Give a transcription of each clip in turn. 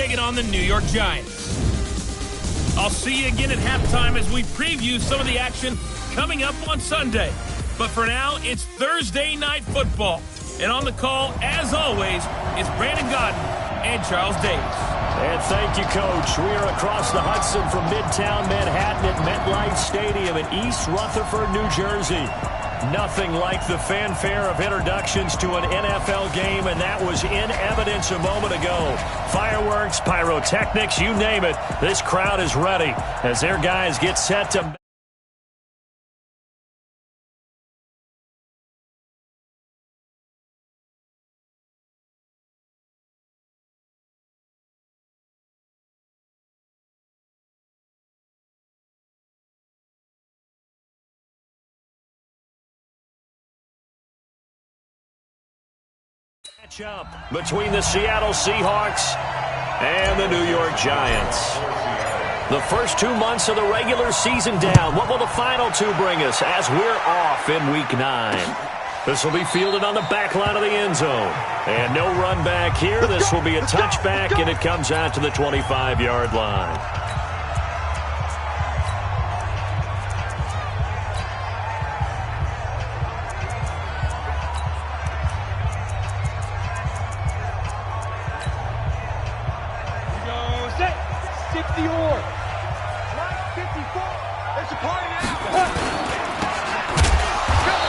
taking on the New York Giants. I'll see you again at halftime as we preview some of the action coming up on Sunday. But for now, it's Thursday Night Football. And on the call, as always, is Brandon Godden and Charles Davis. And thank you, Coach. We are across the Hudson from Midtown Manhattan at MetLife Stadium in East Rutherford, New Jersey. Nothing like the fanfare of introductions to an NFL game, and that was in evidence a moment ago. Fireworks, pyrotechnics, you name it. This crowd is ready as their guys get set to... Matchup between the Seattle Seahawks and the New York Giants. The first 2 months of the regular season down. What will the final two bring us as we're off in Week 9? This will be fielded on the back line of the end zone. And no run back here. This will be a touchback, and it comes out to the 25-yard line.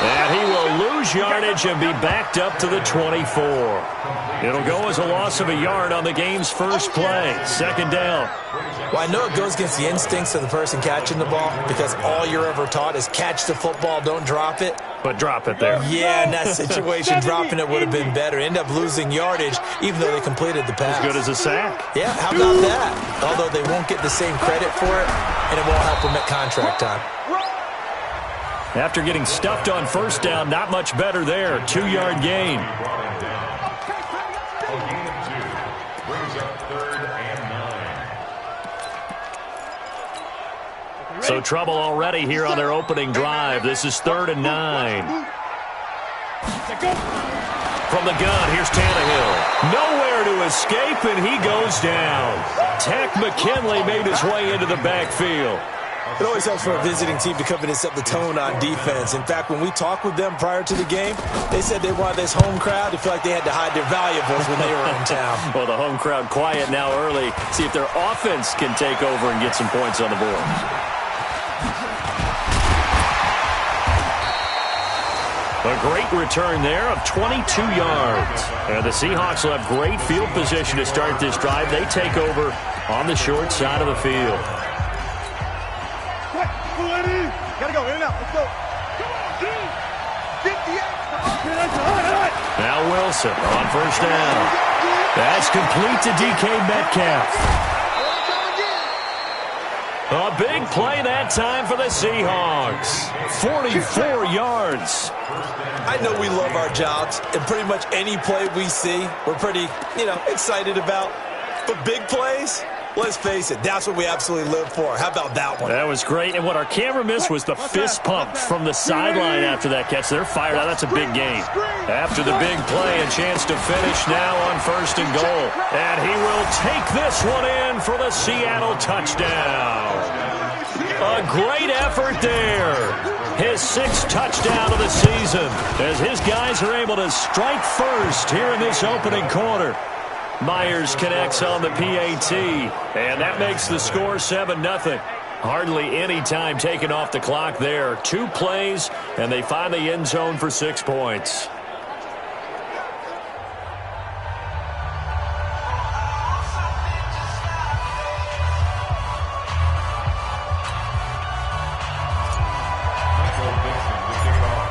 And he will lose yardage and be backed up to the 24. It'll go as a loss of a yard on the game's first play. Second down. Well, I know it goes against the instincts of the person catching the ball because all you're ever taught is catch the football, don't drop it. But drop it there. Yeah, in that situation, dropping it would have been better. End up losing yardage, even though they completed the pass. As good as a sack. Yeah, how about that? Although they won't get the same credit for it, and it won't help them at contract time. After getting stuffed on first down, not much better there. 2-yard gain. So trouble already here on their opening drive. This is 3rd and 9. From the gun, here's Tannehill. Nowhere to escape, and he goes down. Tech McKinley made his way into the backfield. It always helps for a visiting team to come in and set the tone on defense. In fact, when we talked with them prior to the game, they said they wanted this home crowd to feel like they had to hide their valuables when they were in town. Well, the home crowd quiet now early. See if their offense can take over and get some points on the board. A great return there of 22 yards. And the Seahawks will have great field position to start this drive. They take over on the short side of the field. Gotta go, in and out, let's go. Now Wilson on first down. That's complete to DK Metcalf. A big play that time for the Seahawks. 44 yards. I know we love our jobs, and pretty much any play we see, we're pretty, excited about. But big plays, let's face it, that's what we absolutely live for. How about that one? That was great. And what our camera missed was the fist pump from the sideline after that catch. They're fired out. That's a big gain. After the big play, a chance to finish now on 1st and goal. And he will take this one in for the Seattle touchdown. A great effort there. His 6th touchdown of the season as his guys are able to strike first here in this opening quarter. Myers connects on the PAT, and that makes the score 7-0. Hardly any time taken off the clock there. 2 plays, and they find the end zone for 6 points.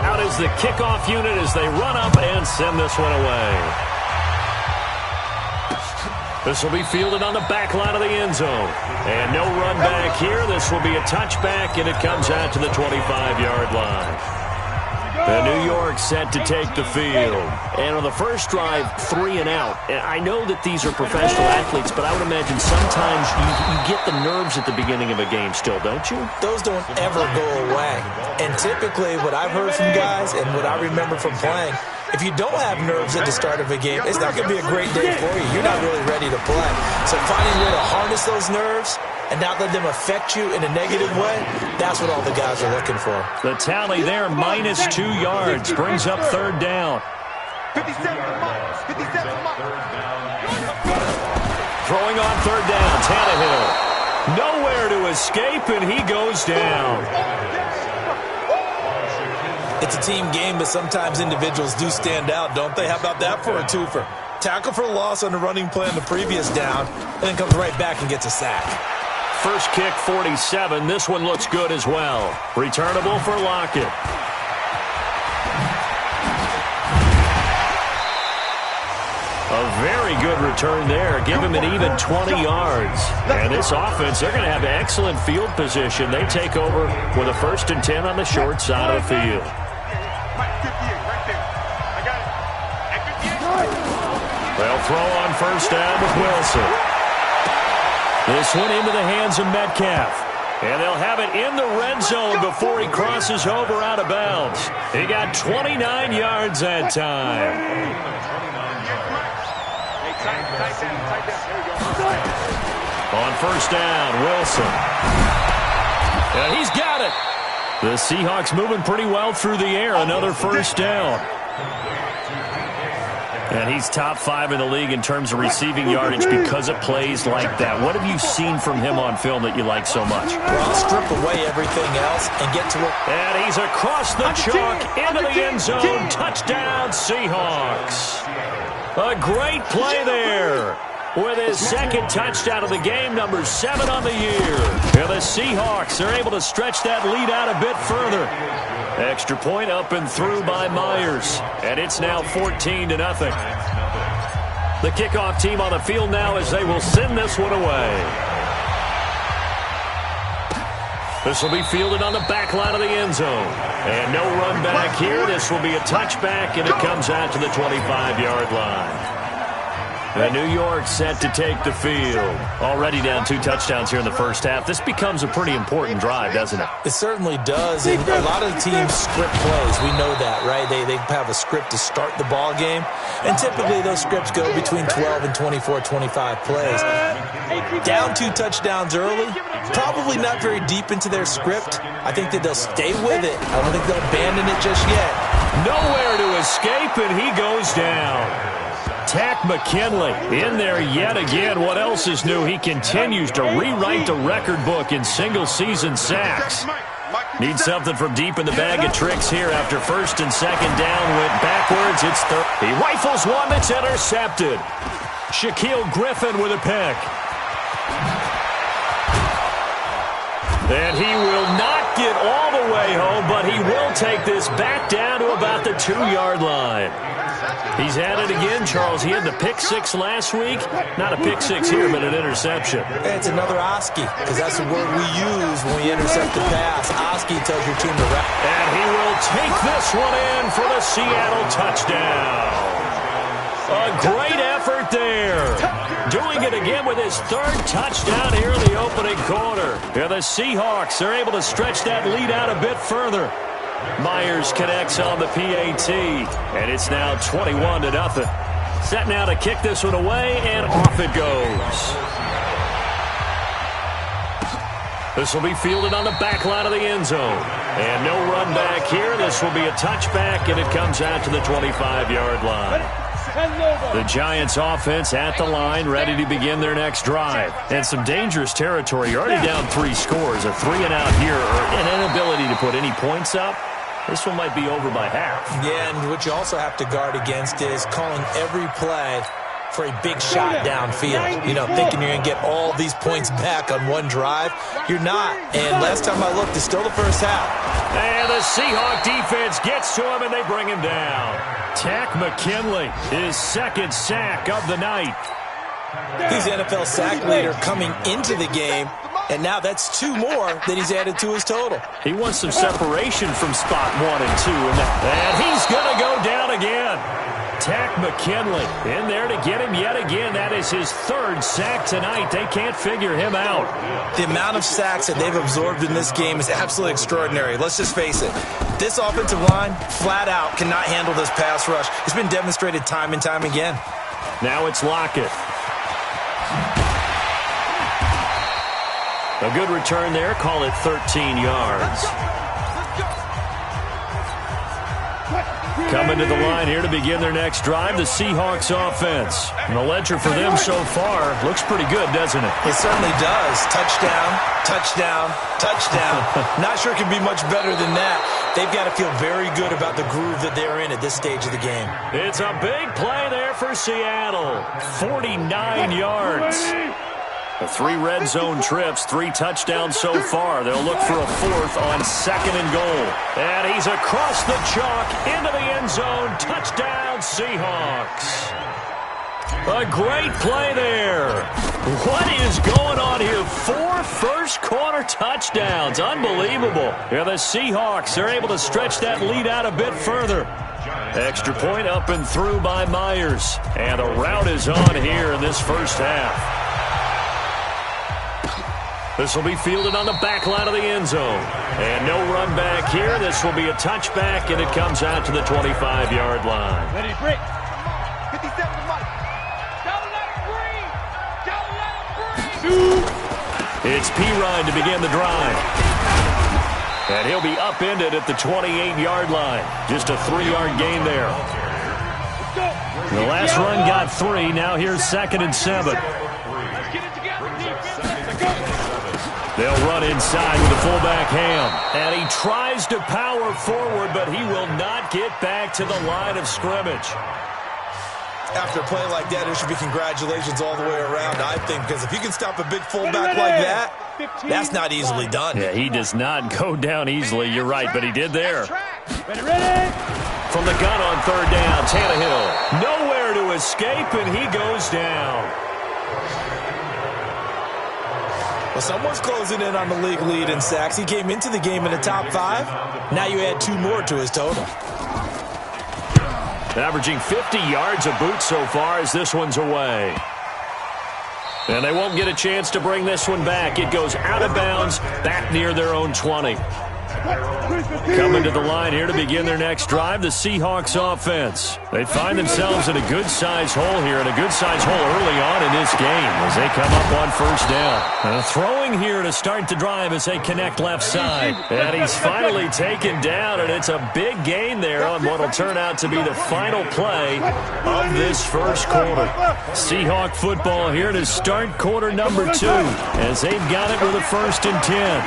Out is the kickoff unit as they run up and send this one away. This will be fielded on the back line of the end zone. And no run back here. This will be a touchback, and it comes out to the 25-yard line. The New York set to take the field. And on the first drive, 3 and out. And I know that these are professional athletes, but I would imagine sometimes you get the nerves at the beginning of a game still, don't you? Those don't ever go away. And typically what I've heard from guys and what I remember from playing, If you don't have nerves at the start of a game, it's not going to be a great day for you. You're not really ready to play. So finding a way to harness those nerves and not let them affect you in a negative way, that's what all the guys are looking for. The tally there, minus 2 yards, brings up third down. 57 miles. 57 miles. Throwing on third down, Tannehill. Nowhere to escape, and he goes down. It's a team game, but sometimes individuals do stand out, don't they? How about that for a twofer? Tackle for a loss on the running play on the previous down, and then comes right back and gets a sack. First kick, 47. This one looks good as well. Returnable for Lockett. A very good return there. Give him an even 20 yards. And this offense, they're going to have excellent field position. They take over with a 1st and 10 on the short side of the field. They'll throw on first down with Wilson. This one into the hands of Metcalf. And they'll have it in the red zone before he crosses over out of bounds. He got 29 yards that time. On first down, Wilson. And he's got it. The Seahawks moving pretty well through the air. Another first down. And he's top 5 in the league in terms of receiving yardage because of plays like that. What have you seen from him on film that you like so much? Well, strip away everything else and get to it. And he's across the chalk into the end zone. Touchdown, Seahawks. A great play there. With his second touchdown of the game, number 7 on the year. And the Seahawks are able to stretch that lead out a bit further. Extra point up and through by Myers. And it's now 14-0. The kickoff team on the field now as they will send this one away. This will be fielded on the back line of the end zone. And no run back here. This will be a touchback, and it comes out to the 25-yard line. And New York set to take the field. Already down 2 touchdowns here in the first half. This becomes a pretty important drive, doesn't it? It certainly does. And a lot of the teams script plays. We know that, right? They have a script to start the ball game. And typically those scripts go between 12 and 24, 25 plays. Down 2 touchdowns early. Probably not very deep into their script. I think that they'll stay with it. I don't think they'll abandon it just yet. Nowhere to escape, and he goes down. Tack McKinley in there yet again. What else is new? He continues to rewrite the record book in single-season sacks. Needs something from deep in the bag of tricks here after 1st and 2nd down. Went backwards. It's third. He rifles one that's intercepted. Shaquille Griffin with a pick. And he will not get all the way home, but he will take this back down to about the 2-yard line. He's at it again, Charles. He had the pick 6 last week. Not a pick 6 here, but an interception. It's another Oski, because that's the word we use when we intercept the pass. Oski tells your team to wrap. And he will take this one in for the Seattle touchdown. A great effort there. Doing it again with his 3rd touchdown here in the opening quarter. And the Seahawks are able to stretch that lead out a bit further. Myers connects on the PAT, and it's now 21-0. Set now to kick this one away, and off it goes. This will be fielded on the back line of the end zone. And no run back here. This will be a touchback, and it comes out to the 25-yard line. The Giants offense at the line, ready to begin their next drive. And some dangerous territory. You're already down 3 scores. A 3-and-out here, or an inability to put any points up. This one might be over by half. Yeah, and what you also have to guard against is calling every play for a big shot downfield. You know, thinking you're going to get all these points back on one drive. You're not. And last time I looked, it's still the first half. And the Seahawk defense gets to him, and they bring him down. Tack McKinley, his 2nd sack of the night. He's NFL sack leader coming into the game, and now that's 2 more that he's added to his total. He wants some separation from spot 1 and 2. And he's going to go down again. Takk McKinley in there to get him yet again. That is his third sack tonight. They can't figure him out. The amount of sacks that they've absorbed in this game is absolutely extraordinary. Let's just face it. This offensive line, flat out, cannot handle this pass rush. It's been demonstrated time and time again. Now it's Lockett. A good return there. Call it 13 yards. Coming to the line here to begin their next drive, the Seahawks offense. And the ledger for them so far looks pretty good, doesn't it? It certainly does. Touchdown, touchdown, touchdown. Not sure it can be much better than that. They've got to feel very good about the groove that they're in at this stage of the game. It's a big play there for Seattle. 49 yards. The 3 red zone trips, 3 touchdowns so far. They'll look for a 4th on 2nd and goal. And he's across the chalk into the end zone. Touchdown, Seahawks. A great play there. What is going on here? 4 first-quarter touchdowns. Unbelievable. Yeah, the Seahawks are able to stretch that lead out a bit further. Extra point up and through by Myers. And the route is on here in this first half. This will be fielded on the back line of the end zone. And no run back here. This will be a touchback, and it comes out to the 25-yard line. Ready, break. 57 to Mike. Don't let him breathe. Don't let him breathe. It's Pirine to begin the drive. And he'll be upended at the 28-yard line. Just a 3-yard gain there. The last run got 3. Now here's 2nd and 7. They'll run inside with the fullback Ham. And he tries to power forward, but he will not get back to the line of scrimmage. After a play like that, there should be congratulations all the way around, I think, because if you can stop a big fullback like that, that's not easily done. Yeah, he does not go down easily. You're right, but he did there. From the gun on 3rd down, Tannehill. Nowhere to escape, and he goes down. Well, someone's closing in on the league lead in sacks. He came into the game in the top 5. Now you add 2 more to his total. Averaging 50 yards a boot so far as this one's away. And they won't get a chance to bring this one back. It goes out of bounds, back near their own 20. Coming to the line here to begin their next drive, the Seahawks offense. They find themselves in a good-sized hole here, and a good-sized hole early on in this game as they come up on 1st down. And throwing here to start the drive as they connect left side. And he's finally taken down, and it's a big gain there on what will turn out to be the final play of this first quarter. Seahawk football here to start quarter number 2 as they've got it with a 1st and 10.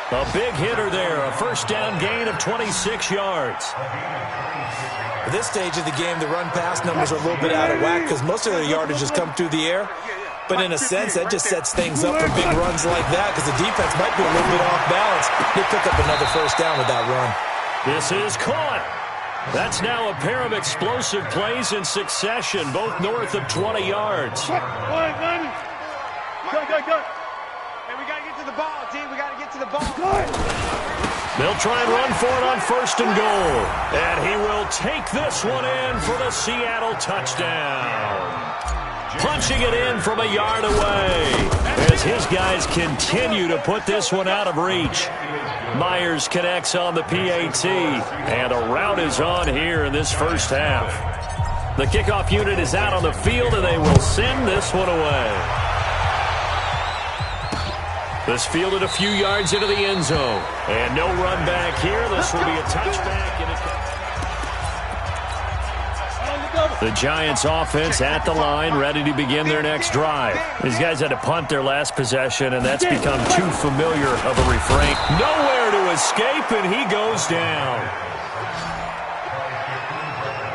A big hitter there, a 1st down gain of 26 yards. At this stage of the game, the run-pass numbers are a little bit out of whack because most of their yardage has come through the air. But in a sense, that just sets things up for big runs like that because the defense might be a little bit off balance. They pick up another 1st down with that run. This is caught. That's now a pair of explosive plays in succession, both north of 20 yards. Go. Hey, we got to get to the ball, team. We got to get to the ball. They'll try and run for it on 1st and goal. And he will take this one in for the Seattle touchdown. Punching it in from a yard away as his guys continue to put this one out of reach. Myers connects on the PAT, and a route is on here in this first half. The kickoff unit is out on the field, and they will send this one away. This fielded a few yards into the end zone. And no run back here. This will be a touchback. The Giants offense at the line, ready to begin their next drive. These guys had to punt their last possession, and that's become too familiar of a refrain. Nowhere to escape, and he goes down.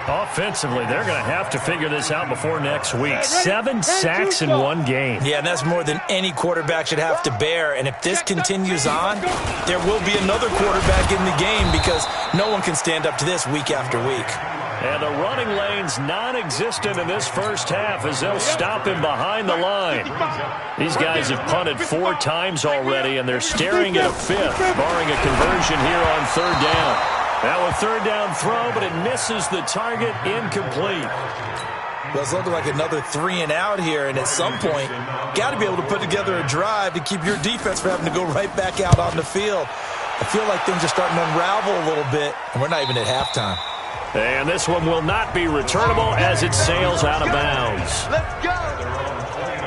Offensively, they're going to have to figure this out before next week. 7 sacks in one game. Yeah, and that's more than any quarterback should have to bear. And if this continues on, there will be another quarterback in the game because no one can stand up to this week after week. And the running lane's non-existent in this first half as they'll stop him behind the line. These guys have punted 4 times already, and they're staring at a 5th, barring a conversion here on 3rd down. Now a 3rd down throw, but it misses the target, incomplete. Well, it's looking like another 3 and out here, and at some point, got to be able to put together a drive to keep your defense from having to go right back out on the field. I feel like things are starting to unravel a little bit, and we're not even at halftime. And this one will not be returnable as it sails out of bounds. Let's go.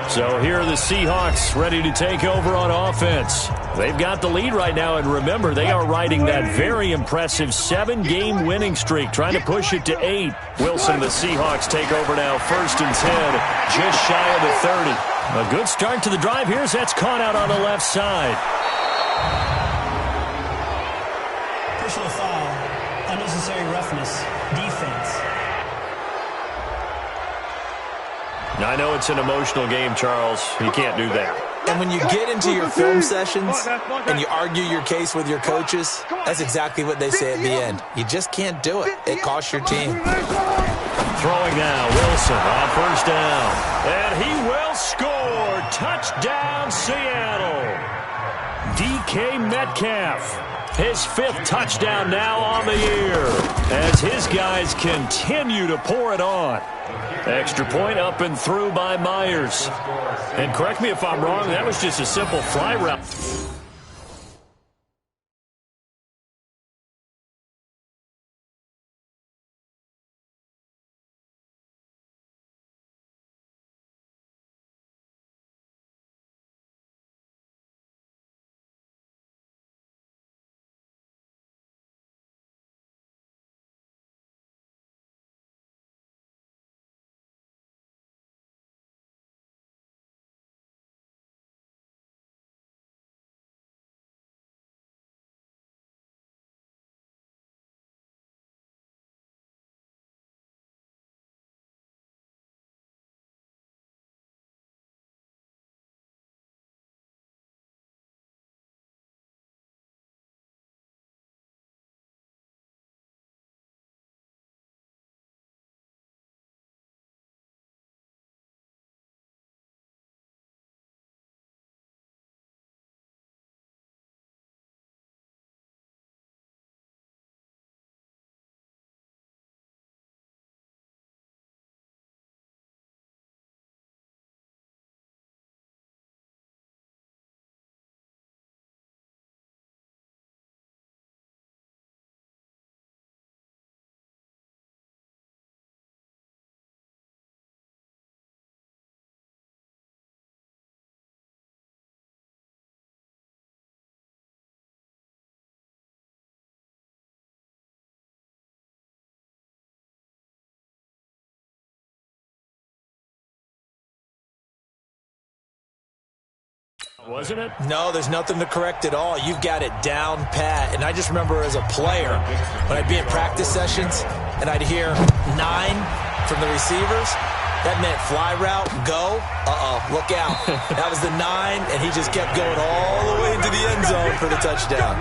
So here are the Seahawks ready to take over on offense. They've got the lead right now, and remember, they are riding that very impressive 7-game winning streak, trying to push it to 8. Wilson, the Seahawks take over now, 1st and 10, just shy of the 30. A good start to the drive. Here's that's caught out on the left side. Personal foul, unnecessary roughness, defense. Now, I know it's an emotional game, Charles. You can't do that. And when you get into your film sessions and you argue your case with your coaches, that's exactly what they say at the end. You just can't do it. It costs your team. Throwing now, Wilson on 1st down. And he will score. Touchdown, Seattle. DK Metcalf. His 5th touchdown now on the year as his guys continue to pour it on. Extra point up and through by Myers. And correct me if I'm wrong, that was just a simple fly route. Wasn't it? No, there's nothing to correct at all. You've got it down pat. And I just remember as a player, when I'd be in practice sessions and I'd hear 9 from the receivers, that meant fly route, go, look out. That was the 9, and he just kept going all the way into the end zone for the touchdown.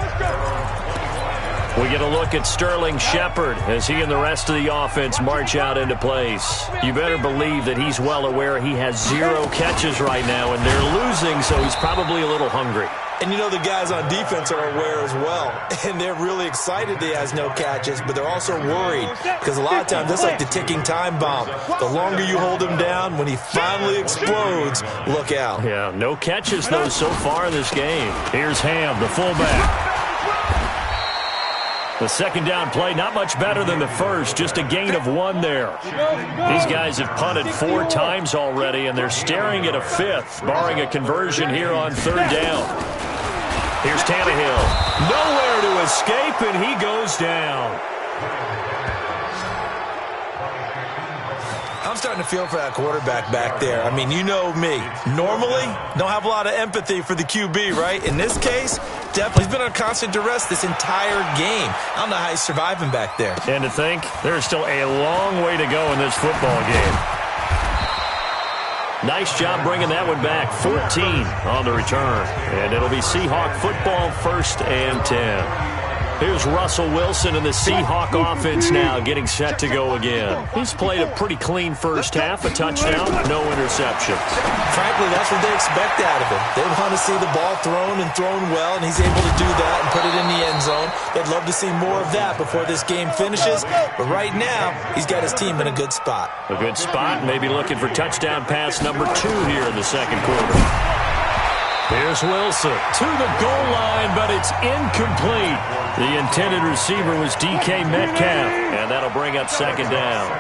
We get a look at Sterling Shepard as he and the rest of the offense march out into place. You better believe that he's well aware he has 0 catches right now, and they're losing, so he's probably a little hungry. And you know the guys on defense are aware as well, and they're really excited he has no catches, but they're also worried because a lot of times that's like the ticking time bomb. The longer you hold him down, when he finally explodes, look out. Yeah, no catches, though, so far in this game. Here's Ham, the fullback. The second down play, not much better than the first, just a gain of 1 there. These guys have punted 4 times already, and they're staring at a 5th, barring a conversion here on 3rd down. Here's Tannehill. Nowhere to escape, and he goes down. I'm starting to feel for that quarterback back there. I mean, you know me. Normally, don't have a lot of empathy for the QB, right? In this case, definitely. He's been under constant duress this entire game. I don't know how he's surviving back there. And to think, there's still a long way to go in this football game. Nice job bringing that one back. 14 on the return. And it'll be Seahawk football, 1st and 10. Here's Russell Wilson and the Seahawk offense now getting set to go again. He's played a pretty clean first half, a touchdown, no interceptions. Frankly, that's what they expect out of him. They want to see the ball thrown and thrown well, and he's able to do that and put it in the end zone. They'd love to see more of that before this game finishes, but right now, he's got his team in a good spot. A good spot, maybe looking for touchdown pass number 2 here in the second quarter. Here's Wilson to the goal line, but it's incomplete. The intended receiver was DK Metcalf, and that'll bring up second down.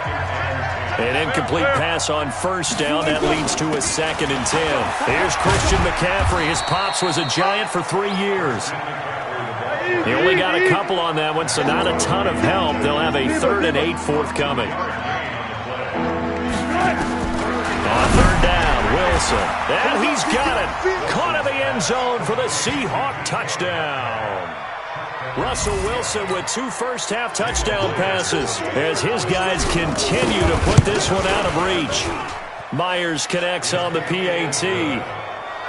An incomplete pass on first down. That leads to a 2nd and 10. Here's Christian McCaffrey. His pops was a Giant for 3 years. He only got a couple on that one, so not a ton of help. They'll have a 3rd and 8 forthcoming. On 3rd down, Wilson. And he's got it. Caught in the end zone for the Seahawk touchdown. Russell Wilson with 2 first-half touchdown passes as his guys continue to put this one out of reach. Myers connects on the PAT.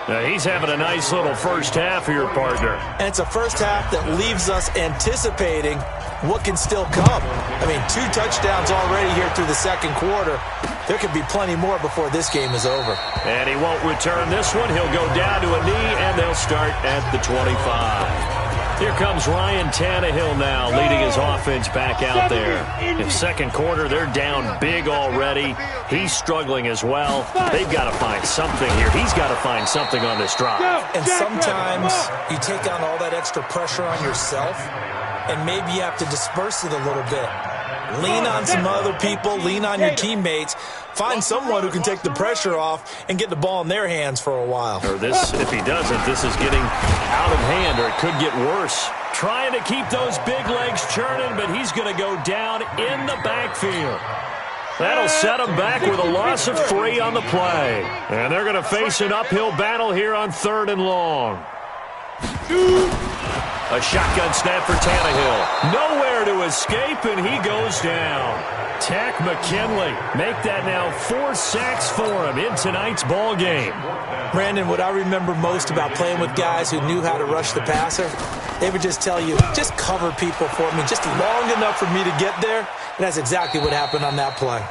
Now he's having a nice little first half here, partner. And it's a first half that leaves us anticipating what can still come. I mean, 2 touchdowns already here through the second quarter. There could be plenty more before this game is over. And he won't return this one. He'll go down to a knee, and they'll start at the 25. Here comes Ryan Tannehill now, leading his offense back out there. In second quarter, they're down big already. He's struggling as well. They've got to find something here. He's got to find something on this drive. And sometimes you take on all that extra pressure on yourself, and maybe you have to disperse it a little bit. Lean on some other people. Lean on your teammates. Find someone who can take the pressure off and get the ball in their hands for a while. Or this, if he doesn't, this is getting out of hand, or it could get worse. Trying to keep those big legs churning, but he's going to go down in the backfield. That'll set him back with a loss of 3 on the play. And they're going to face an uphill battle here on 3rd and long. A shotgun snap for Tannehill. Nowhere to escape, and he goes down. Tack McKinley make that now 4 sacks for him in tonight's ball game. Brandon, what I remember most about playing with guys who knew how to rush the passer, they would just tell you, just cover people for me, just long enough for me to get there. And that's exactly what happened on that play.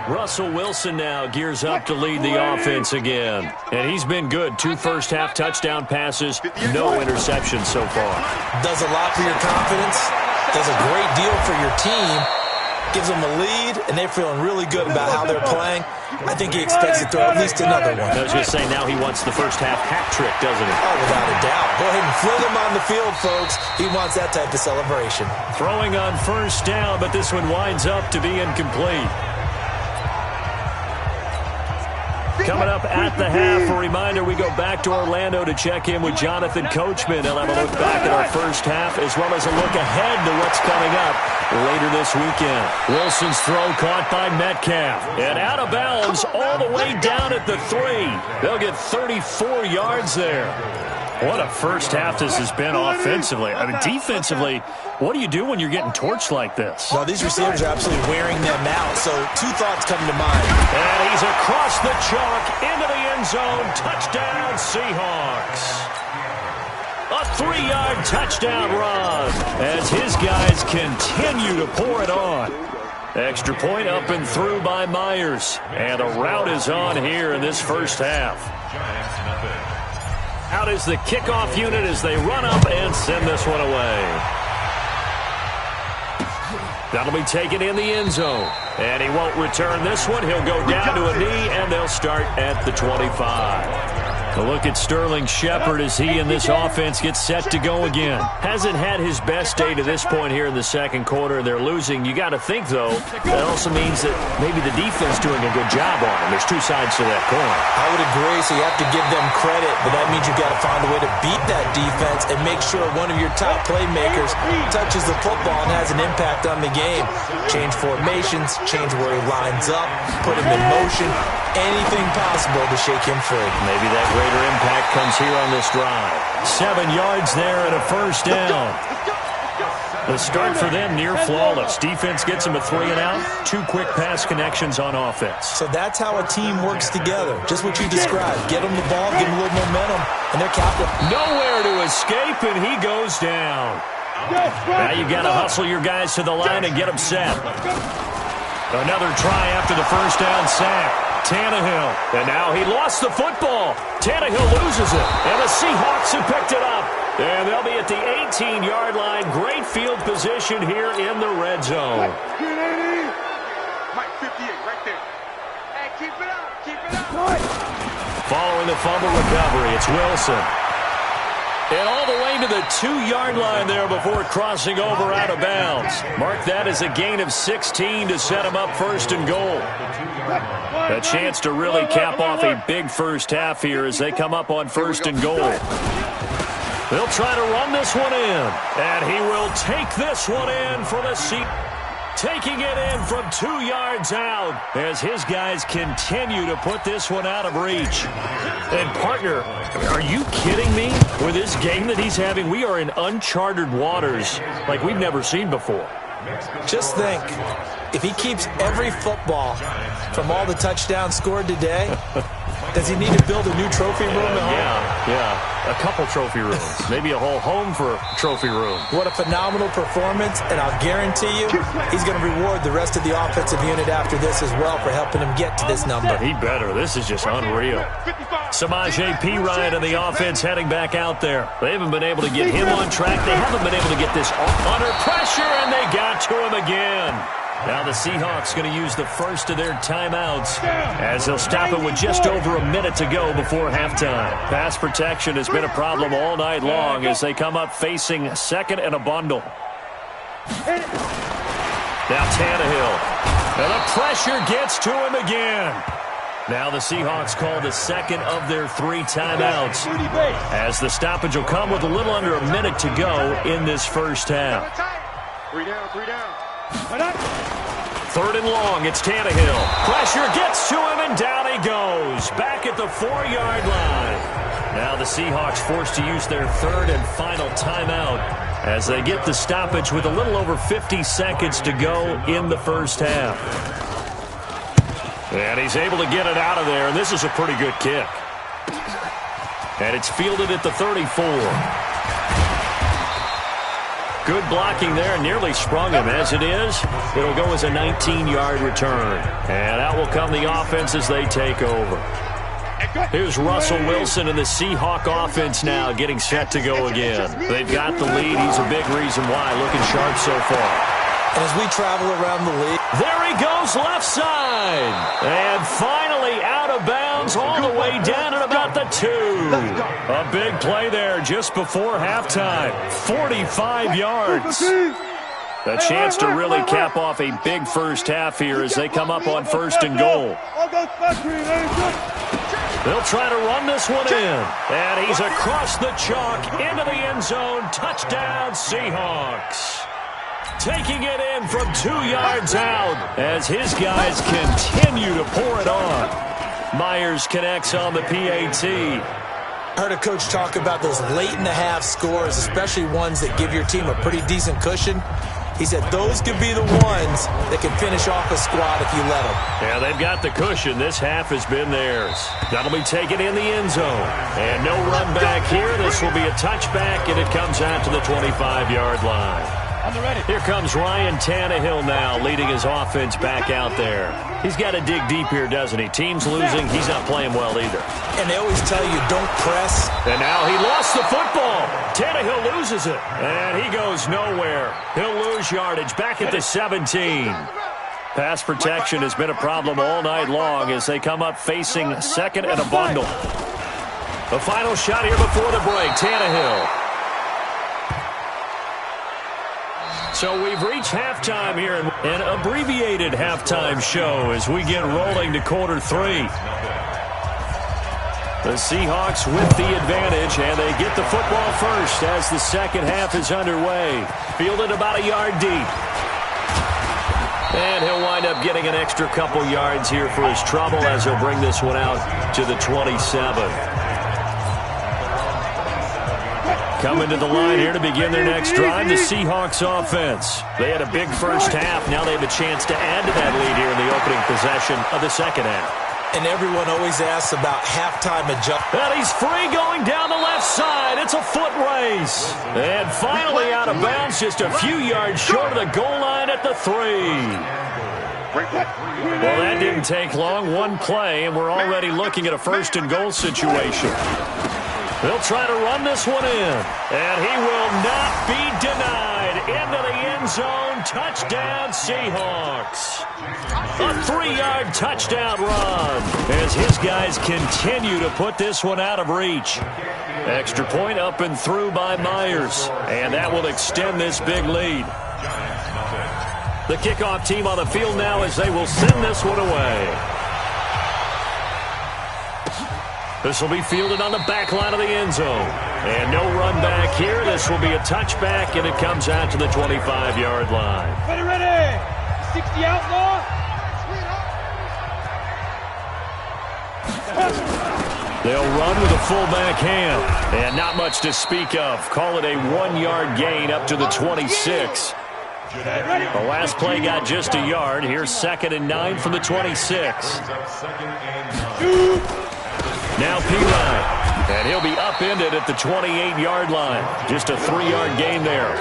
Russell Wilson now gears up to lead the offense again. And he's been good. 2 first-half touchdown passes, no interceptions so far. Does a lot for your confidence, does a great deal for your team, gives them a lead, and they're feeling really good about how they're playing. I think he expects to throw at least another one. I was going to say, now he wants the first-half hat trick, doesn't he? Oh, without a doubt. Go ahead and fling him on the field, folks. He wants that type of celebration. Throwing on first down, but this one winds up to be incomplete. Coming up at the half, a reminder, we go back to Orlando to check in with Jonathan Coachman. He'll have a look back at our first half as well as a look ahead to what's coming up later this weekend. Wilson's throw caught by Metcalf. And out of bounds all the way down at the 3. They'll get 34 yards there. What a first half this has been offensively. I mean, defensively, what do you do when you're getting torched like this? Well, these receivers are absolutely wearing them out, so 2 thoughts come to mind. And he's across the chalk into the end zone. Touchdown, Seahawks. A 3-yard touchdown run as his guys continue to pour it on. Extra point up and through by Myers. And a rout is on here in this first half. Out is the kickoff unit as they run up and send this one away. That'll be taken in the end zone. And he won't return this one. He'll go down to a knee, and they'll start at the 25. A look at Sterling Shepard as he and this offense gets set to go again. Hasn't had his best day to this point here in the second quarter. They're losing. You got to think, though, that also means that maybe the defense doing a good job on them. There's 2 sides to that coin. I would agree, so you have to give them credit, but that means you've got to find a way to beat that defense and make sure one of your top playmakers touches the football and has an impact on the game. Change formations, change where he lines up, put him in motion, anything possible to shake him free. Maybe that greater impact comes here on this drive. 7 yards there and a first down. The start for them near flawless. Defense gets them a 3 and out. 2 quick pass connections on offense. So that's how a team works together. Just what you described. Get them the ball, give them a little momentum, and they're capital. Nowhere to escape, and he goes down. Now you got to hustle your guys to the line and get them set. Another try after the first down sack. Tannehill. And now he lost the football. Tannehill loses it. And the Seahawks have picked it up. And they'll be at the 18-yard line. Great field position here in the red zone. Mike 58 right there. Hey, keep it up. Keep it up. Following the fumble recovery, it's Wilson. And all the way to the 2-yard line there before crossing over out of bounds. Mark that as a gain of 16 to set him up first and goal. A chance to really cap off a big first half here as they come up on first and goal. They'll try to run this one in. And he will take this one in for the seat. Taking it in from 2 yards out as his guys continue to put this one out of reach. And, partner, are you kidding me? With this game that he's having, we are in uncharted waters like we've never seen before. Just think, if he keeps every football from all the touchdowns scored today, does he need to build a new trophy room at home? Yeah. A couple trophy rooms. Maybe a whole home for trophy room. What a phenomenal performance, and I'll guarantee you he's going to reward the rest of the offensive unit after this as well for helping him get to this number. He better. This is just unreal. Samaje Perine and the offense heading back out there. They haven't been able to get him on track. They haven't been able to get this under pressure, and they got to him again. Now the Seahawks going to use the first of their timeouts as they'll stop it with just over a minute to go before halftime. Pass protection has been a problem all night long as they come up facing second and a bundle. Now Tannehill. And the pressure gets to him again. Now the Seahawks call the second of their 3 timeouts as the stoppage will come with a little under a minute to go in this first half. 3 down, 3 down. Third and long, it's Tannehill. Pressure gets to him, and down he goes. Back at the 4-yard line. Now the Seahawks forced to use their third and final timeout as they get the stoppage with a little over 50 seconds to go in the first half. And he's able to get it out of there, and this is a pretty good kick. And it's fielded at the 34. Good blocking there, nearly sprung him. As it is, it'll go as a 19-yard return. And out will come the offense as they take over. Here's Russell Wilson and the Seahawk offense now getting set to go again. They've got the lead. He's a big reason why, looking sharp so far. And as we travel around the league, there he goes left side. And finally out of bounds all the way down at about the 2. A big play there just before halftime. 45 yards. A chance to really cap off a big first half here as they come up on first and goal. They'll try to run this one in. And he's across the chalk into the end zone. Touchdown, Seahawks. Taking it in from 2 yards out as his guys continue to pour it on. Myers connects on the PAT. I heard a coach talk about those late-in-the-half scores, especially ones that give your team a pretty decent cushion. He said those could be the ones that can finish off a squad if you let them. Yeah, they've got the cushion. This half has been theirs. That'll be taken in the end zone. And no run back here. This will be a touchback, and it comes out to the 25-yard line. Here comes Ryan Tannehill now, leading his offense back out there. He's got to dig deep here, doesn't he? Team's losing. He's not playing well either. And they always tell you, don't press. And now he lost the football. Tannehill loses it. And he goes nowhere. He'll lose yardage back at the 17. Pass protection has been a problem all night long as they come up facing second and a bundle. The final shot here before the break, Tannehill. So we've reached halftime here, an abbreviated halftime show as we get rolling to quarter 3. The Seahawks with the advantage, and they get the football first as the second half is underway. Fielded about a yard deep. And he'll wind up getting an extra couple yards here for his trouble as he'll bring this one out to the 27. Coming to the line here to begin their next drive, the Seahawks offense. They had a big first half. Now they have a chance to add to that lead here in the opening possession of the second half. And everyone always asks about halftime adjustment. And he's free going down the left side. It's a foot race. And finally out of bounds, just a few yards short of the goal line at the 3. Well, that didn't take long. One play, and we're already looking at a first and goal situation. They'll try to run this one in. And he will not be denied. Into the end zone. Touchdown, Seahawks. A 3-yard touchdown run as his guys continue to put this one out of reach. Extra point up and through by Myers. And that will extend this big lead. The kickoff team on the field now as they will send this one away. This will be fielded on the back line of the end zone. And no run back here. This will be a touchback, and it comes out to the 25-yard line. Ready. 60 outlaw. They'll run with a fullback hand. And not much to speak of. Call it a 1-yard gain up to the 26. The last play got just a yard. Here's 2nd and 9 from the 26. Now P-Ryan. And he'll be upended at the 28-yard line. Just a 3-yard gain there.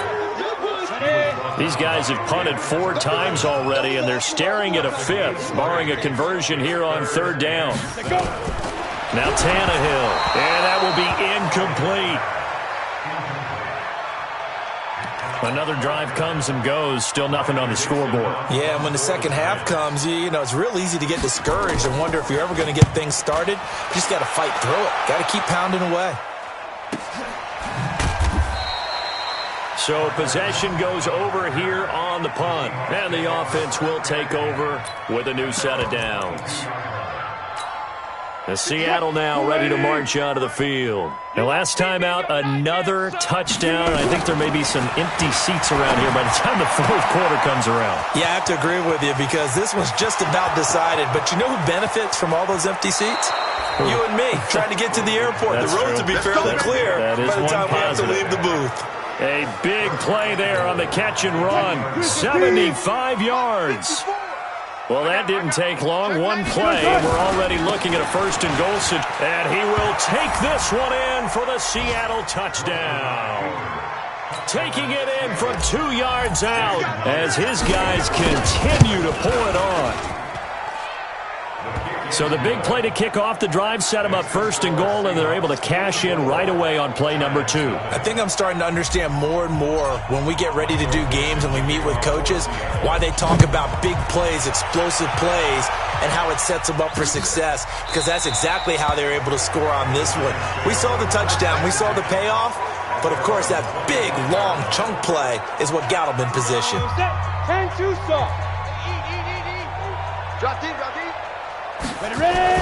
These guys have punted 4 times already, and they're staring at a 5th, barring a conversion here on 3rd down. Now Tannehill. And that will be incomplete. Another drive comes and goes. Still nothing on the scoreboard. Yeah, and when the second half comes, you know, it's real easy to get discouraged and wonder if you're ever going to get things started. You just got to fight through it. Got to keep pounding away. So possession goes over here on the punt. And the offense will take over with a new set of downs. The Seattle now ready to march out of the field. The last time out, another touchdown. I think there may be some empty seats around here by the time the 4th quarter comes around. Yeah, I have to agree with you because this one's just about decided. But you know who benefits from all those empty seats? You and me, trying to get to the airport. That's the roads will be fairly clear by the time we have to leave the booth. A big play there on the catch and run. 75 yards. Well, that didn't take long. One play, and we're already looking at a first and goal. And he will take this one in for the Seattle touchdown. Taking it in from 2 yards out as his guys continue to pour it on. So the big play to kick off the drive set them up first and goal, and they're able to cash in right away on play number 2. I think I'm starting to understand more and more when we get ready to do games and we meet with coaches why they talk about big plays, explosive plays, and how it sets them up for success, because that's exactly how they're able to score on this one. We saw the touchdown. We saw the payoff. But, of course, that big, long chunk play is what got them in position. 10-2 soft. Drop deep, drop deep. Ready.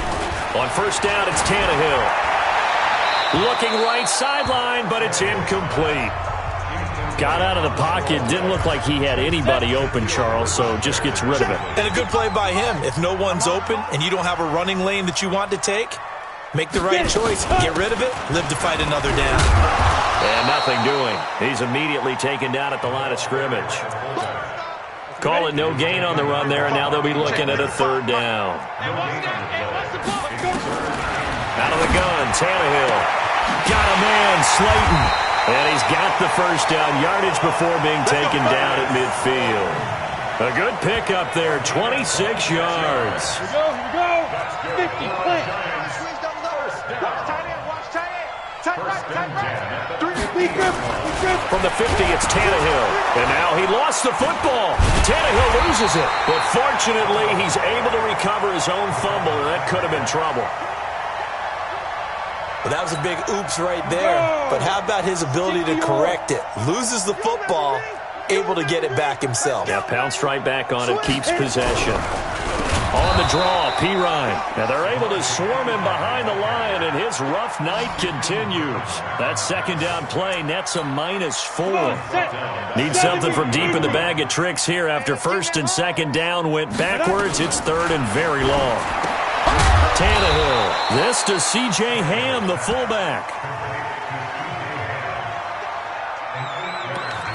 On first down, it's Tannehill. Looking right sideline, but it's incomplete. Got out of the pocket. Didn't look like he had anybody open, Charles, so just gets rid of it. And a good play by him. If no one's open and you don't have a running lane that you want to take, make the right choice. Get rid of it. Live to fight another down. And nothing doing. He's immediately taken down at the line of scrimmage. Call it no gain on the run there, and now they'll be looking at a 3rd down. Out of the gun, Tannehill. Got a man, Slayton. And he's got the first down yardage before being taken down at midfield. A good pickup there, 26 yards. Here we go. 50, play. Watch tight end, watch tight end. Tight right, tight right. From the 50, it's Tannehill. And now he lost the football. Tannehill loses it. But fortunately, he's able to recover his own fumble, and that could have been trouble. Well, that was a big oops right there. But how about his ability to correct it? Loses the football, able to get it back himself. Yeah, pounced right back on it, keeps possession. On the draw, P-Ryan. Now they're able to swarm him behind the line, and his rough night continues. That second down play nets a -4. Need something from deep in the bag of tricks here after first and second down went backwards. It's 3rd and very long. Tannehill. This to C.J. Ham, the fullback.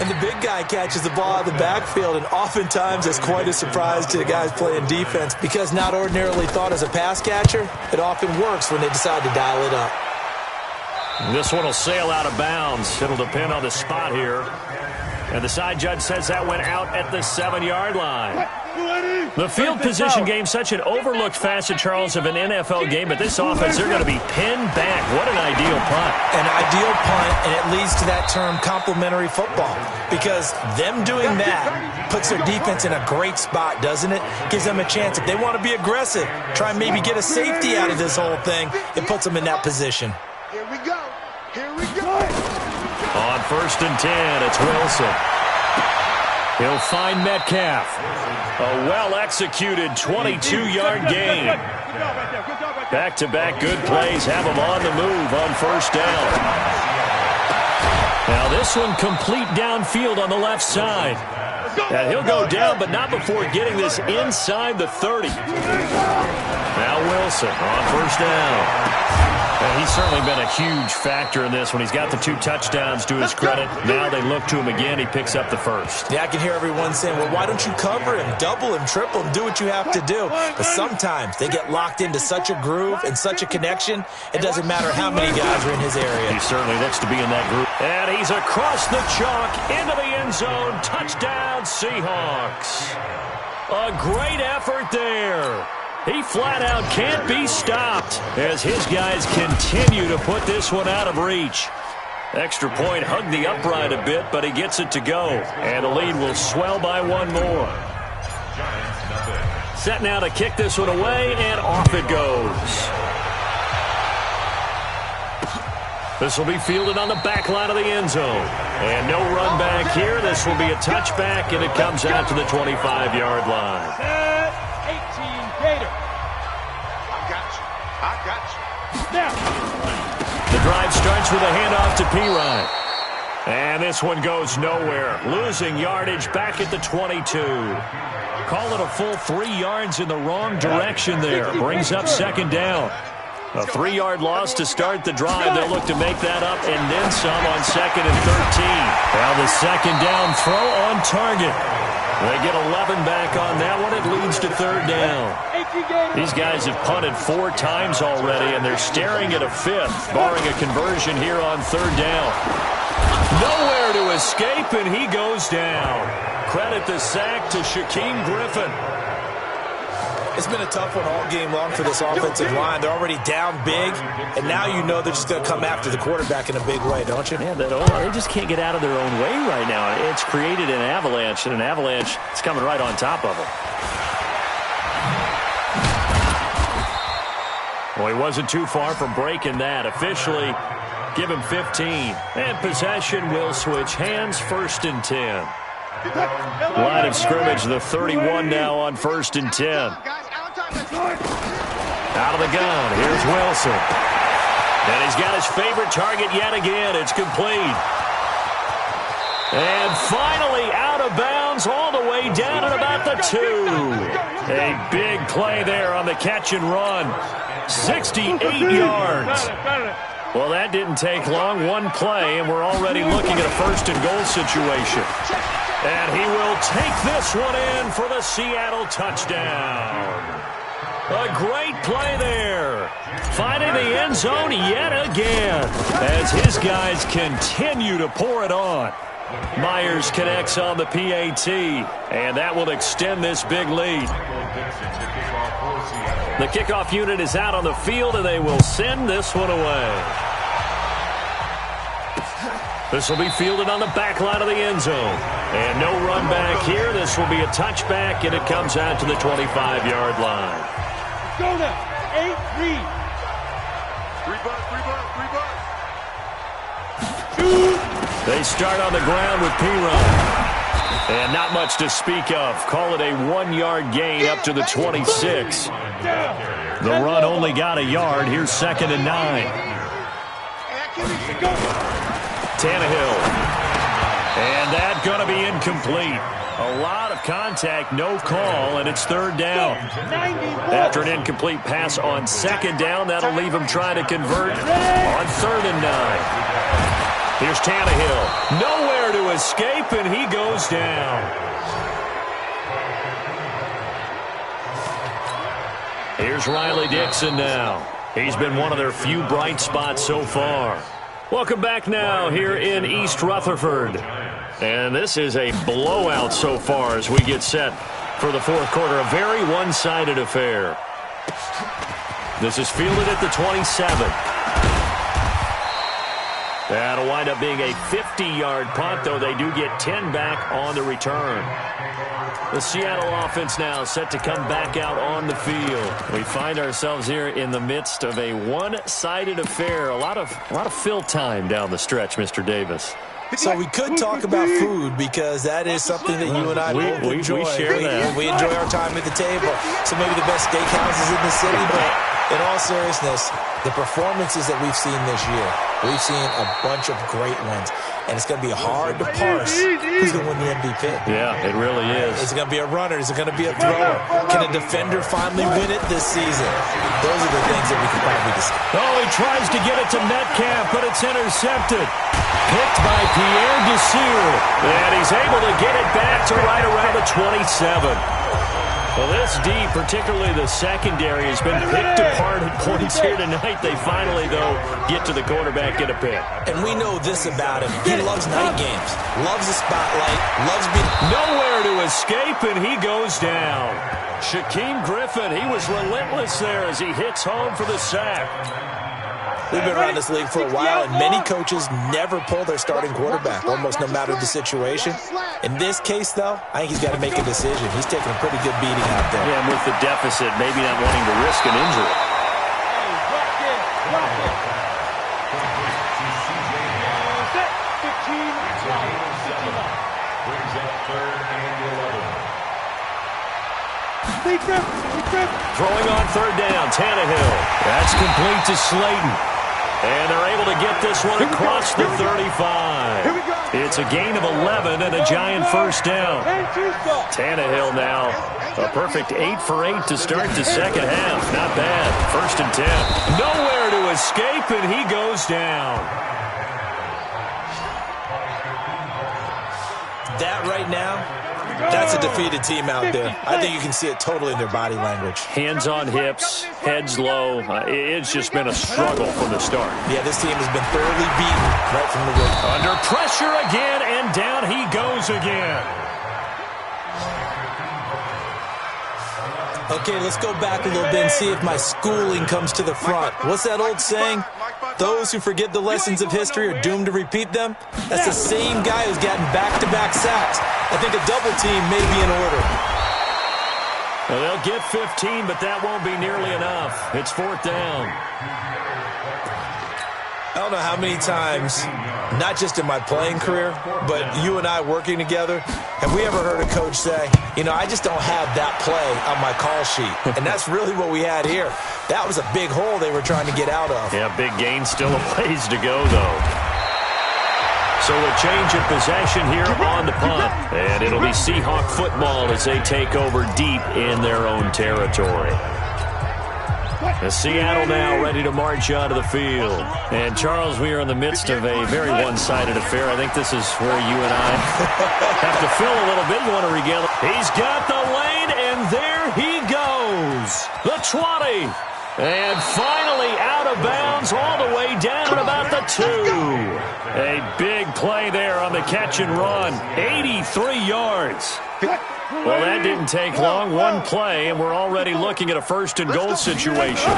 And the big guy catches the ball out of the backfield, and oftentimes it's quite a surprise to the guys playing defense because not ordinarily thought as a pass catcher, it often works when they decide to dial it up. This one will sail out of bounds. It'll depend on the spot here. And the side judge says that went out at the 7-yard line. The field position game, such an overlooked facet, Charles, of an NFL game, but this offense, they're going to be pinned back. What an ideal punt. An ideal punt, and it leads to that term complementary football, because them doing that puts their defense in a great spot, doesn't it? Gives them a chance. If they want to be aggressive, try and maybe get a safety out of this whole thing, it puts them in that position. Here we go. Here we go. On 1st and 10, it's Wilson. He'll find Metcalf. A well-executed 22-yard gain. Back-to-back good plays have him on the move on 1st down. Now this one complete downfield on the left side. And he'll go down, but not before getting this inside the 30. Now Wilson on 1st down. And he's certainly been a huge factor in this when he's got the 2 touchdowns to his credit. Now they look to him again. He picks up the 1st. Yeah, I can hear everyone saying, well, why don't you cover him, double him, triple him, do what you have to do. But sometimes they get locked into such a groove and such a connection, it doesn't matter how many guys are in his area. He certainly looks to be in that group. And he's across the chalk into the end zone. Touchdown, Seahawks. A great effort there. He flat out can't be stopped as his guys continue to put this one out of reach. Extra point hugged the upright a bit, but he gets it to go. And the lead will swell by 1 more. Set now to kick this one away, and off it goes. This will be fielded on the back line of the end zone. And no run back here. This will be a touchback, and it comes out to the 25-yard line. 18 Gator. I got you. Now. The drive starts with a handoff to Pirine. And this one goes nowhere. Losing yardage back at the 22. Call it a full 3 yards in the wrong direction there. Brings up 2nd down. A 3-yard loss to start the drive. They'll look to make that up and then some on 2nd and 13. Now the 2nd down throw on target. They get 11 back on that one. It leads to 3rd down. These guys have punted 4 times already, and they're staring at a 5th, barring a conversion here on 3rd down. Nowhere to escape, and he goes down. Credit the sack to Shaquem Griffin. It's been a tough one all game long for this offensive line. They're already down big, and now you know they're just going to come after the quarterback in a big way, don't you? Yeah, they just can't get out of their own way right now. It's created an avalanche, and an avalanche is coming right on top of them. Well, he wasn't too far from breaking that. Officially, give him 15. And possession will switch hands, 1st and 10. Line of scrimmage, the 31 now on 1st and 10. Out of the gun, here's Wilson. And he's got his favorite target yet again. It's complete. And finally out of bounds all the way down at about the 2. A big play there on the catch and run. 68 yards. Well, that didn't take long. 1 play, and we're already looking at a 1st and goal situation. And he will take this one in for the Seattle touchdown. A great play there. Finding the end zone yet again as his guys continue to pour it on. Myers connects on the PAT, and that will extend this big lead. The kickoff unit is out on the field, and they will send this one away. This will be fielded on the back line of the end zone. And no run back here. This will be a touchback, and it comes out to the 25-yard line. Go now. 8 lead. 3 bucks. They start on the ground with Pirine. And not much to speak of. Call it a 1-yard gain up to the 26. The run only got a yard. Here's 2nd and 9. Tannehill. And that going to be incomplete. A lot of contact, no call, and it's 3rd down. After an incomplete pass on 2nd down, that'll leave him trying to convert on 3rd and 9. Here's Tannehill. Nowhere to escape, and he goes down. Here's Riley Dixon now. He's been one of their few bright spots so far. Welcome back now here in East Rutherford. And this is a blowout so far as we get set for the fourth quarter. A very one-sided affair. This is fielded at the 27. That'll wind up being a 50-yard punt, though they do get 10 back on the return. The Seattle offense now set to come back out on the field. We find ourselves here in the midst of a one-sided affair. A lot of fill time down the stretch, Mr. Davis. So we could talk about food because that is something that you and I both enjoy. We share that. We enjoy our time at the table. So maybe the best steakhouses in the city, but in all seriousness, the performances that we've seen this year, we've seen a bunch of great ones. And it's going to be hard to parse who's going to win the MVP. Yeah, it really is. Is it going to be a runner? Is it going to be a thrower? Can a defender finally win it this season? Those are the things that we can probably discuss. Oh, he tries to get it to Metcalf, but it's intercepted. Picked by Pierre Desir. And he's able to get it back to right around the 27. Well, this D, particularly the secondary, has been picked apart at points here tonight. They finally, though, get to the quarterback, get a pick. And we know this about him. He loves night games, loves the spotlight, loves being... Nowhere to escape, and he goes down. Shaquem Griffin, he was relentless there as he hits home for the sack. We've been around this league for a while, and many coaches never pull their starting quarterback, almost no matter the situation. In this case, though, I think he's got to make a decision. He's taking a pretty good beating out there. Yeah, and with the deficit, maybe not wanting to risk an injury. Throwing on third down, Tannehill. That's complete to Slayton. And they're able to get this one across the 35. It's a gain of 11 and a giant first down. Tannehill now a perfect 8 for 8 to start the second half. Not bad. First and 10. Nowhere to escape, and he goes down. That right now, that's a defeated team out there. I think you can see it totally in their body language. Hands on hips, heads low. It's just been a struggle from the start. Yeah, this team has been thoroughly beaten right from the get. Under pressure again, and down he goes again. Okay, let's go back a little bit and see if my schooling comes to the front. What's that old saying? Those who forget the lessons of history are doomed to repeat them. That's the same guy who's gotten back-to-back sacks. I think a double team may be in order. Well, they'll get 15, but that won't be nearly enough. It's fourth down. I don't know how many times, not just in my playing career, but you and I working together, have we ever heard a coach say, you know, I just don't have that play on my call sheet. And that's really what we had here. That was a big hole they were trying to get out of. Yeah, big gain, still a ways to go, though. So a change of possession here on the punt. And it'll be Seahawk football as they take over deep in their own territory. The Seattle now ready to march out of the field. And, Charles, we are in the midst of a very one-sided affair. I think this is where you and I have to fill a little bit. You want to regale it. He's got the lane, and there he goes. The 20. And finally out of bounds all the way down about the 2. A big play there on the catch and run. 83 yards. Well, that didn't take long. One play, and we're already looking at a first and goal situation.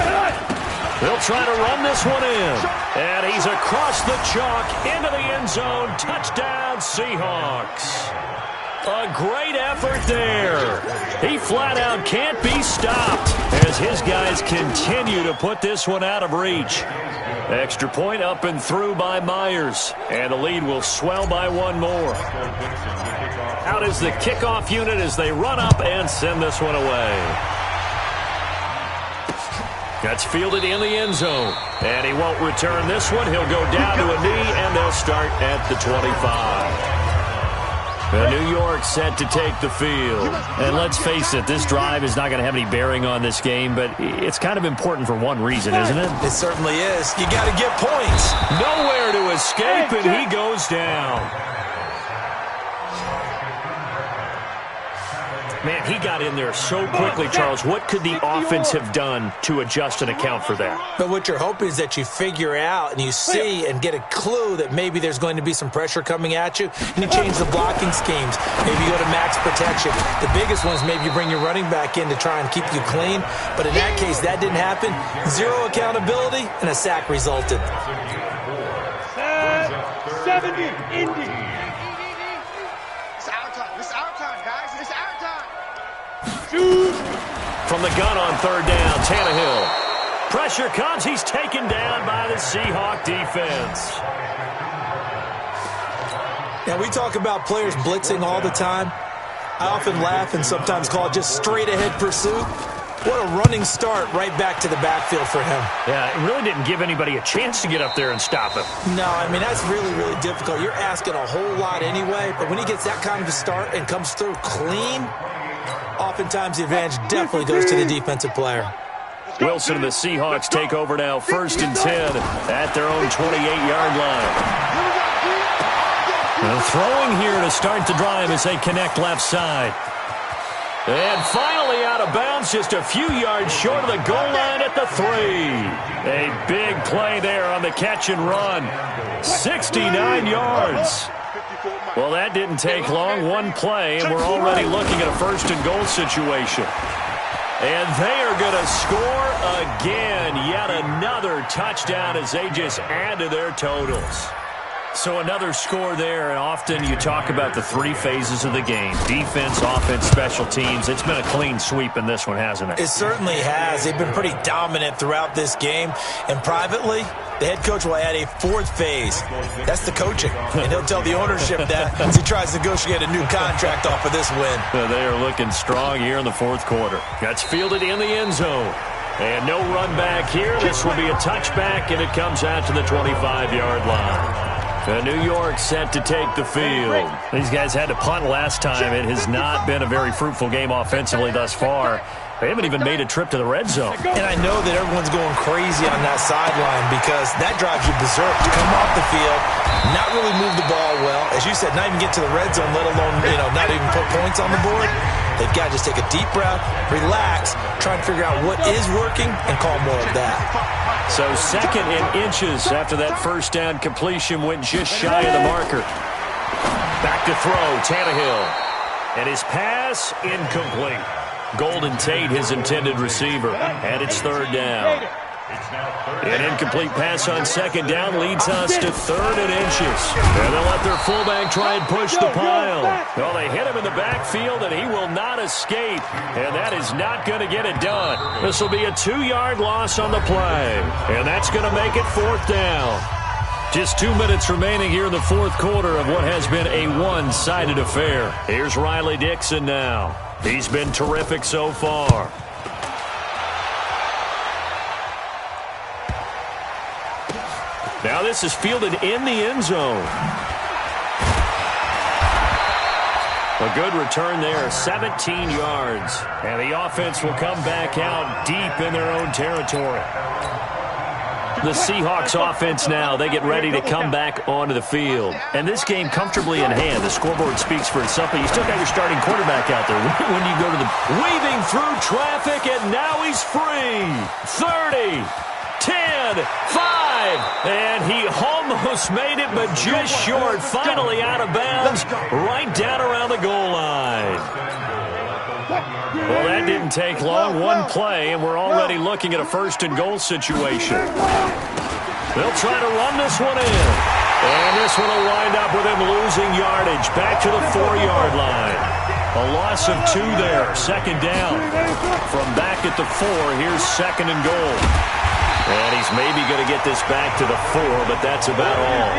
They'll try to run this one in. And he's across the chalk into the end zone. Touchdown, Seahawks. A great effort there. He flat out can't be stopped as his guys continue to put this one out of reach. Extra point up and through by Myers. And the lead will swell by one more. Out is the kickoff unit as they run up and send this one away. That's fielded in the end zone. And he won't return this one. He'll go down to a knee, and they'll start at the 25. New York set to take the field. And let's face it, this drive is not going to have any bearing on this game, but it's kind of important for one reason, isn't it? It certainly is. You got to get points. Nowhere to escape, and he goes down. Man, he got in there so quickly, Charles. What could the offense have done to adjust and account for that? But what you're hoping is that you figure out and you see and get a clue that maybe there's going to be some pressure coming at you, and you change the blocking schemes. Maybe you go to max protection. The biggest one is maybe you bring your running back in to try and keep you clean. But in that case, that didn't happen. Zero accountability, and a sack resulted. 70, Indy. It's our time, guys. It's our time. Shoot. From the gun on third down, Tannehill. Pressure comes. He's taken down by the Seahawk defense. Now, we talk about players blitzing all the time. I often laugh and sometimes call it just straight-ahead pursuit. What a running start right back to the backfield for him. Yeah, it really didn't give anybody a chance to get up there and stop him. No, I mean, that's really, really difficult. You're asking a whole lot anyway, but when he gets that kind of a start and comes through clean, oftentimes the advantage definitely goes to the defensive player. Wilson and the Seahawks take over now, 1st and 10 at their own 28-yard line. And throwing here to start the drive as they connect left side. And finally out of bounds, just a few yards short of the goal line at the 3. A big play there on the catch and run. 69 yards. Well, that didn't take long. One play, and we're already looking at a 1st and goal situation. And they are going to score again. Yet another touchdown as they just add to their totals. So another score there, and often you talk about the 3 phases of the game. Defense, offense, special teams. It's been a clean sweep in this one, hasn't it? It certainly has. They've been pretty dominant throughout this game. And privately, the head coach will add a 4th phase. That's the coaching. And he'll tell the ownership that as he tries to negotiate a new contract off of this win. They are looking strong here in the 4th quarter. That's fielded in the end zone. And no run back here. This will be a touchback, and it comes out to the 25-yard line. New York set to take the field. These guys had to punt last time. It has not been a very fruitful game offensively thus far. They haven't even made a trip to the red zone. And I know that everyone's going crazy on that sideline because that drives you berserk to come off the field, not really move the ball well. As you said, not even get to the red zone, let alone, not even put points on the board. They've got to just take a deep breath, relax, try and figure out what is working, and call more of that. So 2nd and inches after that 1st down completion went just shy of the marker. Back to throw, Tannehill. And his pass incomplete. Golden Tate, his intended receiver. And it's 3rd down. An incomplete pass on 2nd down leads us to 3rd and inches. And they'll let their fullback try and push the pile. Well, they hit him in the backfield, and he will not escape. And that is not going to get it done. This will be a 2-yard loss on the play. And that's going to make it 4th down. Just 2 minutes remaining here in the 4th quarter of what has been a one-sided affair. Here's Riley Dixon now. He's been terrific so far. Now this is fielded in the end zone. A good return there, 17 yards. And the offense will come back out deep in their own territory. The Seahawks offense now, they get ready to come back onto the field. And this game comfortably in hand. The scoreboard speaks for itself, but you still got your starting quarterback out there. When you go to the weaving through traffic, and now he's free. 30, 10, 5, and he almost made it, but just short. Finally out of bounds, right down around the goal line. Well, that didn't take long. One play, and we're already looking at a 1st and goal situation. They'll try to run this one in. And this one will wind up with him losing yardage. Back to the 4-yard line. A loss of 2 there. 2nd down. From back at the 4, here's 2nd and goal. And he's maybe going to get this back to the 4, but that's about all.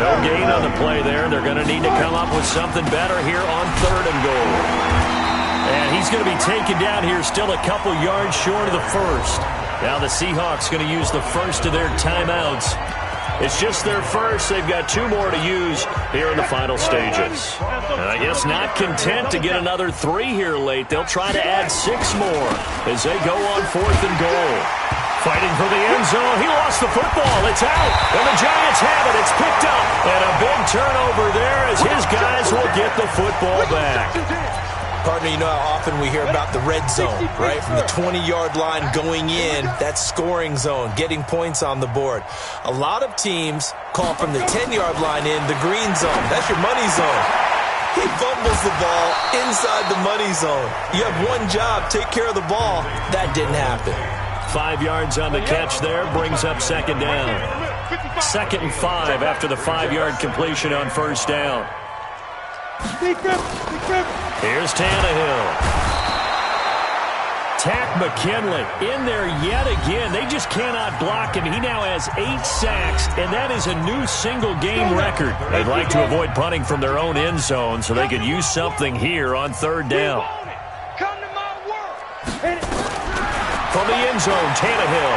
No gain on the play there. They're going to need to come up with something better here on 3rd and goal. And he's going to be taken down here still a couple yards short of the 1st. Now the Seahawks going to use the 1st of their timeouts. It's just their 1st. They've got 2 more to use here in the final stages. And I guess not content to get another 3 here late. They'll try to add 6 more as they go on 4th and goal. Fighting for the end zone. He lost the football. It's out. And the Giants have it. It's picked up. And a big turnover there as his guys will get the football back. Partner, you know how often we hear about the red zone, right? From the 20-yard line going in, that scoring zone, getting points on the board. A lot of teams call from the 10-yard line in the green zone. That's your money zone. He fumbles the ball inside the money zone. You have one job, take care of the ball. That didn't happen. 5 yards on the catch there, brings up second down. 2nd and 5 after the 5-yard completion on first down. Here's Tannehill. Tack McKinley in there yet again. They just cannot block him. He now has 8 sacks, and that is a new single-game record. They'd like to avoid punting from their own end zone so they could use something here on 3rd down. Come to my work. From the end zone, Tannehill.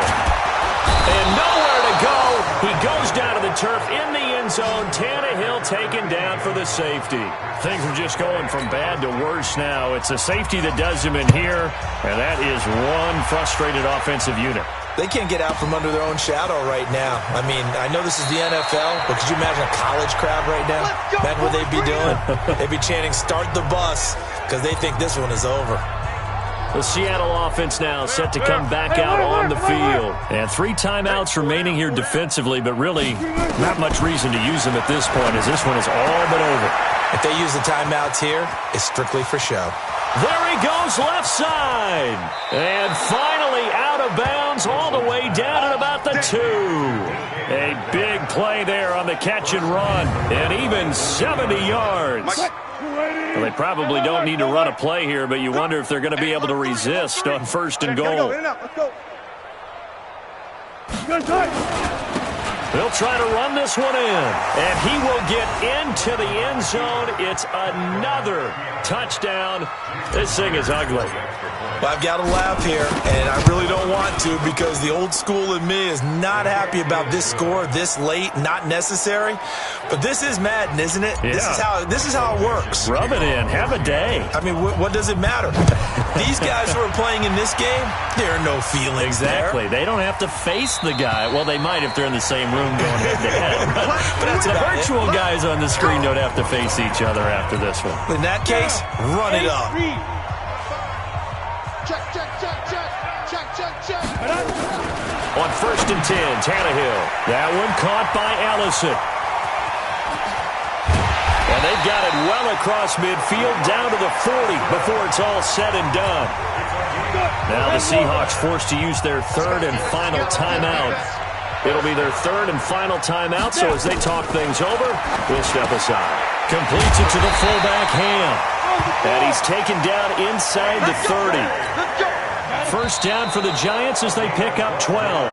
And nowhere to go. He goes down to the turf in the end zone. Tannehill taken down for the safety. Things are just going from bad to worse now. It's a safety that does him in here, and that is one frustrated offensive unit. They can't get out from under their own shadow right now. I mean, I know this is the NFL, but could you imagine a college crowd right now? Imagine what they'd be doing. They'd be chanting, "Start the bus," because they think this one is over. The Seattle offense now set to come back out on the field. And 3 timeouts remaining here defensively, but really not much reason to use them at this point as this one is all but over. If they use the timeouts here, it's strictly for show. There he goes left side. And finally out of bounds all the way down at about the 2. A big play there on the catch and run. And even 70 yards. Well, they probably don't need to run a play here, but you wonder if they're going to be able to resist on 1st and goal. They'll try to run this one in, and he will get into the end zone. It's another touchdown. This thing is ugly. Well, I've got to laugh here, and I really don't want to because the old school in me is not happy about this score this late, not necessary. But this is Madden, isn't it? Yeah. This is how it works. Rub it in. Have a day. I mean, what does it matter? These guys who are playing in this game, there are no feelings Exactly. there. They don't have to face the guy. Well, they might if they're in the same room going head-to-head. But that's the virtual guys on the screen don't have to face each other after this one. In that case, run it up. On 1st and 10, Tannehill. That one caught by Allison. And they've got it well across midfield down to the 40 before it's all said and done. Now the Seahawks forced to use their 3rd and final timeout. It'll be their 3rd and final timeout, so as they talk things over, we'll step aside. Completes it to the fullback, Ham. And he's taken down inside the 30. 1st down for the Giants as they pick up 12.